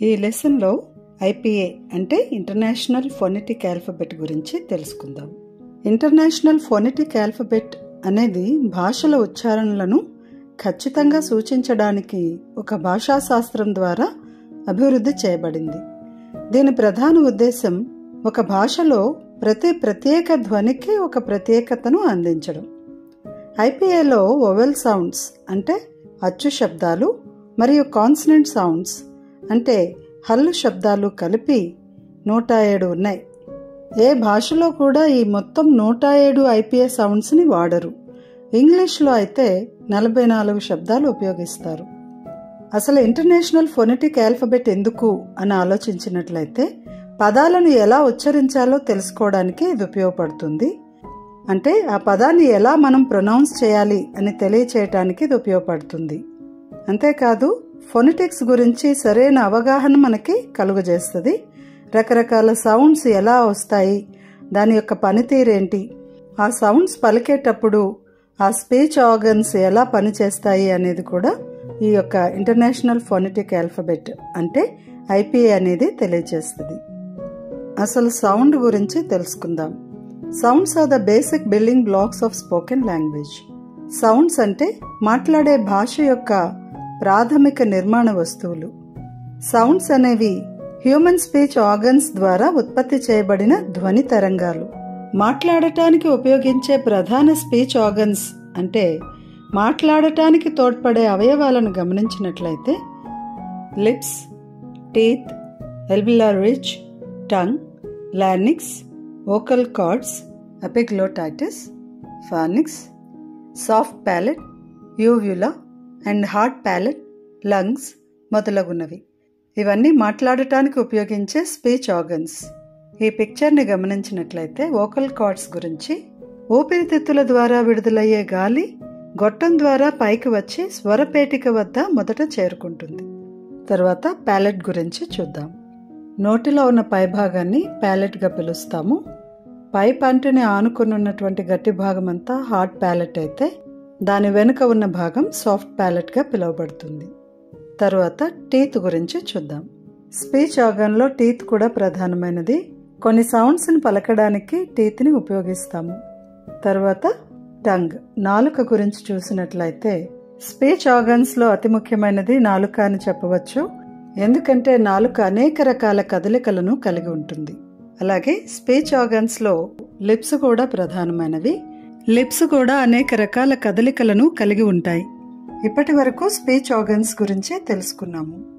ఈ లెసన్లో ఐపీఏ అంటే ఇంటర్నేషనల్ ఫోనెటిక్ ఆల్ఫబెట్ గురించి తెలుసుకుందాం. ఇంటర్నేషనల్ ఫోనెటిక్ ఆల్ఫబెట్ అనేది భాషల ఉచ్చారణలను ఖచ్చితంగా సూచించడానికి ఒక భాషాశాస్త్రం ద్వారా అభివృద్ధి చేయబడింది. దీని ప్రధాన ఉద్దేశం ఒక భాషలో ప్రతి ప్రత్యేక ధ్వనికి ఒక ప్రత్యేకతను అందించడం. ఐపీఏలో వొవెల్ సౌండ్స్ అంటే అచ్చు శబ్దాలు మరియు కాన్సనెంట్ సౌండ్స్ అంటే హల్లు శబ్దాలు కలిపి 107 ఉన్నాయి. ఏ భాషలో కూడా ఈ మొత్తం 107 ఐపీఏ సౌండ్స్ని వాడరు. ఇంగ్లీష్లో అయితే 44 శబ్దాలు ఉపయోగిస్తారు. అసలు ఇంటర్నేషనల్ ఫోనెటిక్ ఆల్ఫబెట్ ఎందుకు అని ఆలోచించినట్లయితే పదాలను ఎలా ఉచ్చరించాలో తెలుసుకోవడానికి ఇది ఉపయోగపడుతుంది. అంటే ఆ పదాన్ని ఎలా మనం ప్రొనౌన్స్ చేయాలి అని తెలియచేయటానికి ఇది ఉపయోగపడుతుంది. అంతేకాదు ఫోనెటిక్స్ గురించి సరైన అవగాహన మనకి కలుగజేస్తుంది. రకరకాల సౌండ్స్ ఎలా వస్తాయి, దాని యొక్క పనితీరేంటి, ఆ సౌండ్స్ పలికేటప్పుడు ఆ స్పీచ్ ఆర్గన్స్ ఎలా పనిచేస్తాయి అనేది కూడా ఈ యొక్క ఇంటర్నేషనల్ ఫోనెటిక్ ఆల్ఫబెట్ అంటే ఐపీఏ అనేది తెలియజేస్తుంది. అసలు సౌండ్ గురించి తెలుసుకుందాం. Sounds are the basic building blocks of spoken language. Sounds అంటే మాట్లాడే భాష యొక్క ప్రాథమిక నిర్మాణ వస్తువులు. సౌండ్స్ అనేవి హ్యూమన్ స్పీచ్ ఆర్గన్స్ ద్వారా ఉత్పత్తి చేయబడిన ధ్వని తరంగాలు. మాట్లాడటానికి ఉపయోగించే ప్రధాన స్పీచ్ ఆర్గన్స్ అంటే మాట్లాడటానికి తోడ్పడే అవయవాలను గమనించినట్లయితే lips, teeth, alveolar ridge, tongue, larynx, vocal cords, epiglottitis, pharynx, soft palate, uvula and hard palate, lungs మొదలగునవి. ఇవన్నీ మాట్లాడటానికి ఉపయోగించే స్పీచ్ ఆర్గన్స్. ఈ పిక్చర్ని గమనించినట్లయితే వోకల్ కార్డ్స్ గురించి ఊపిరితిత్తుల ద్వారా విడుదలయ్యే గాలి గొట్టం ద్వారా పైకి వచ్చి స్వరపేటిక వద్ద మొదట చేరుకుంటుంది. తర్వాత ప్యాలెట్ గురించి చూద్దాం. నోటిలో ఉన్న పైభాగాన్ని ప్యాలెట్గా పిలుస్తాము. పై పంటిని ఆనుకుని ఉన్నటువంటి గట్టి భాగం అంతా హార్డ్ ప్యాలెట్ అయితే దాని వెనుక ఉన్న భాగం సాఫ్ట్ ప్యాలెట్గా పిలువబడుతుంది. తర్వాత టీత్ గురించి చూద్దాం. స్పీచ్ ఆర్గన్లో టీత్ కూడా ప్రధానమైనది. కొన్ని సౌండ్స్ని పలకడానికి టీత్ని ఉపయోగిస్తాము. తర్వాత టంగ్, నాలుక గురించి చూసినట్లయితే స్పీచ్ ఆర్గన్స్లో అతి ముఖ్యమైనది నాలుక అని చెప్పవచ్చు. ఎందుకంటే నాలుక అనేక రకాల కదలికలను కలిగి ఉంటుంది. అలాగే స్పీచ్ ఆర్గన్స్లో లిప్స్ కూడా ప్రధానమైనవి. లిప్స్ కూడా అనేక రకాల కదలికలను కలిగి ఉంటాయి. ఇప్పటి వరకు స్పీచ్ ఆర్గన్స్ గురించి తెలుసుకున్నాము.